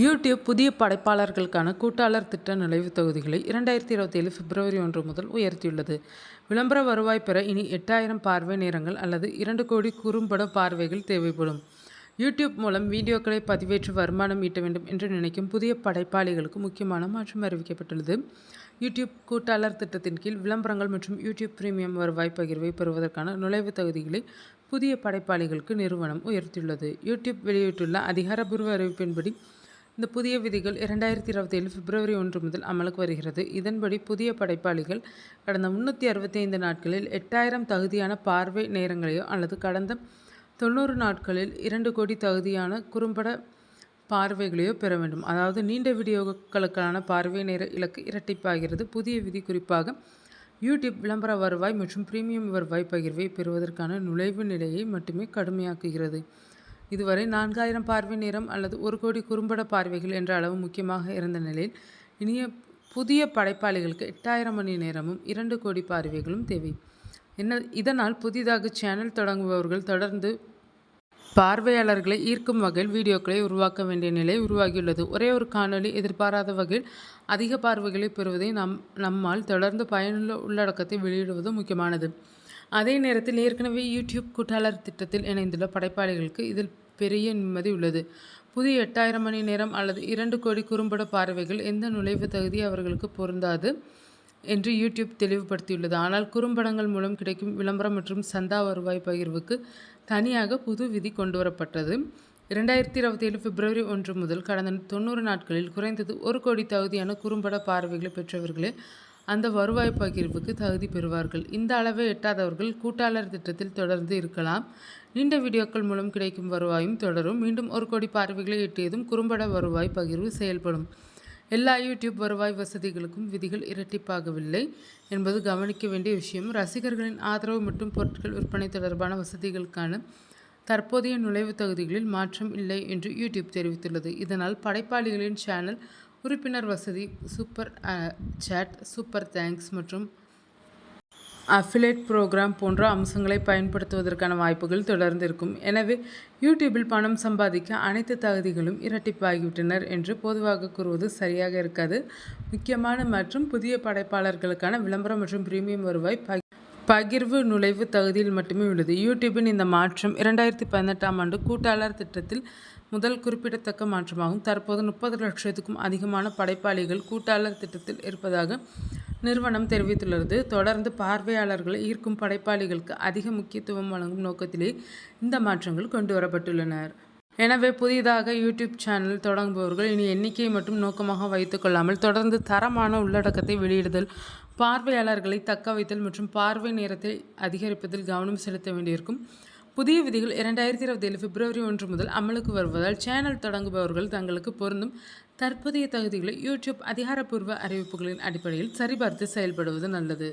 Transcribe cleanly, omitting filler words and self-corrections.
YouTube புதிய படைப்பாளர்களுக்கான கூட்டாளர் திட்ட நுழைவுத் தொகுதிகளை 2027 பிப்ரவரி 1 முதல் உயர்த்தியுள்ளது. விளம்பர வருவாய் பெற இனி 8000 பார்வை நேரங்கள் அல்லது 2 கோடி குறும்பட பார்வைகள் தேவைப்படும். யூடியூப் மூலம் வீடியோக்களை பதிவேற்று வருமானம் ஈட்ட வேண்டும் என்று நினைக்கும் புதிய படைப்பாளிகளுக்கு முக்கியமான மாற்றம் அறிவிக்கப்பட்டுள்ளது. யூடியூப் கூட்டாளர் திட்டத்தின் கீழ் விளம்பரங்கள் மற்றும் யூடியூப் பிரீமியம் வருவாய் பகிர்வை பெறுவதற்கான நுழைவுத் தொகுதிகளை புதிய படைப்பாளிகளுக்கு நிறுவனம் உயர்த்தியுள்ளது. யூடியூப் வெளியிட்டுள்ள அதிகாரப்பூர்வ அறிவிப்பின்படி இந்த புதிய விதிகள் 2027 பிப்ரவரி 1 முதல் அமலுக்கு வருகிறது. இதன்படி புதிய படைப்பாளிகள் கடந்த 365 நாட்களில் 8000 தகுதியான பார்வை நேரங்களையோ அல்லது கடந்த 90 நாட்களில் 2 கோடி தகுதியான குறும்பட பார்வைகளையோ பெற வேண்டும். அதாவது நீண்ட வீடியோக்களுக்கான பார்வை நேர இலக்கு இரட்டிப்பாகிறது. புதிய விதி குறிப்பாக யூடியூப் விளம்பர வருவாய் மற்றும் பிரீமியம் வருவாய் பகிர்வை பெறுவதற்கான நுழைவு நிலையை மட்டுமே கடுமையாக்குகிறது. இதுவரை 4000 பார்வை நேரம் அல்லது 1 கோடி குறும்பட பார்வைகள் என்ற அளவு முக்கியமாக இருந்த நிலையில் இனிய புதிய படைப்பாளிகளுக்கு 8000 மணி நேரமும் 2 கோடி பார்வைகளும் தேவை. இதனால் புதிதாக சேனல் தொடங்குபவர்கள் தொடர்ந்து பார்வையாளர்களை ஈர்க்கும் வகையில் வீடியோக்களை உருவாக்க வேண்டிய நிலை உருவாகியுள்ளது. ஒரே ஒரு காணொலி எதிர்பாராத வகையில் அதிக பார்வைகளை பெறுவதை நம்மால் தொடர்ந்து பயனுள்ள உள்ளடக்கத்தை வெளியிடுவது முக்கியமானது. அதே நேரத்தில் ஏற்கனவே யூடியூப் கூட்டாளர் திட்டத்தில் இணைந்துள்ள படைப்பாளிகளுக்கு இதில் பெரிய நிம்மதி உள்ளது. புதிய 8000 மணி நேரம் அல்லது 2 கோடி குறும்பட பார்வைகள் எந்த நுழைவு தகுதி அவர்களுக்கு பொருந்தாது என்று யூடியூப் தெளிவுபடுத்தியுள்ளது. ஆனால் குறும்படங்கள் மூலம் கிடைக்கும் விளம்பரம் மற்றும் சந்தா வருவாய் பகிர்வுக்கு தனியாக புது விதி கொண்டுவரப்பட்டது. 2027 பிப்ரவரி 1 முதல் கடந்த 90 நாட்களில் குறைந்தது 1 கோடி தகுதியான குறும்பட பார்வைகளை பெற்றவர்களே அந்த வருவாய் பகிர்வுக்கு தகுதி பெறுவார்கள். இந்த அளவை எட்டாதவர்கள் கூட்டாளர் திட்டத்தில் தொடர்ந்து இருக்கலாம். நீண்ட வீடியோக்கள் மூலம் கிடைக்கும் வருவாயும் தொடரும். மீண்டும் 1 கோடி பார்வைகளை எட்டியதும் குறும்பட வருவாய் பகிர்வு செயல்படும். எல்லா யூடியூப் வருவாய் வசதிகளுக்கும் விதிகள் இரட்டிப்பாகவில்லை என்பது கவனிக்க வேண்டிய விஷயம். ரசிகர்களின் ஆதரவு மற்றும் பொருட்கள் விற்பனை தொடர்பான வசதிகளுக்கான தற்போதைய நுழைவுத் தகுதிகளில் மாற்றம் இல்லை என்று யூடியூப் தெரிவித்துள்ளது. இதனால் படைப்பாளிகளின் சேனல் உறுப்பினர் வசதி, சூப்பர் சேட், சூப்பர் தேங்க்ஸ் மற்றும் அஃபிலேட் புரோகிராம் போன்ற அம்சங்களை பயன்படுத்துவதற்கான வாய்ப்புகள் தொடர்ந்து இருக்கும். எனவே யூடியூபில் பணம் சம்பாதிக்க அனைத்து தகுதிகளும் இரட்டிப்பாகிவிட்டனர் என்று பொதுவாக கூறுவது சரியாக இருக்காது. முக்கியமான மற்றும் புதிய படைப்பாளர்களுக்கான விளம்பரம் மற்றும் பிரீமியம் வருவாய் பகிர்வு நுழைவு தகுதியில் மட்டுமே உள்ளது. யூடியூபின் இந்த மாற்றம் 2018ஆம் ஆண்டு கூட்டாளர் திட்டத்தில் முதல் குறிப்பிடத்தக்க மாற்றமாகும். தற்போது 30 லட்சத்துக்கும் அதிகமான படைப்பாளிகள் கூட்டாளர் திட்டத்தில் இருப்பதாக நிறுவனம் தெரிவித்துள்ளது. தொடர்ந்து பார்வையாளர்களை ஈர்க்கும் படைப்பாளிகளுக்கு அதிக முக்கியத்துவம் வழங்கும் நோக்கத்திலே இந்த மாற்றங்கள் கொண்டு வரப்பட்டுள்ளன. எனவே புதிதாக யூடியூப் சேனல் தொடங்குபவர்கள் இனி எண்ணிக்கையை மட்டும் நோக்கமாக வைத்துக் கொள்ளாமல் தொடர்ந்து தரமான உள்ளடக்கத்தை வெளியிடுதல், பார்வையாளர்களை தக்க வைத்தல் மற்றும் பார்வை நேரத்தை அதிகரிப்பதில் கவனம் செலுத்த வேண்டியிருக்கும். புதிய விதிகள் 2027 பிப்ரவரி 1 முதல் அமலுக்கு வருவதால் சேனல் தொடங்குபவர்கள் தங்களுக்கு பொருந்தும் தற்போதைய தகுதிகளை யூடியூப் அதிகாரப்பூர்வ அறிவிப்புகளின் அடிப்படையில் சரிபார்த்து செயல்படுவது நல்லது.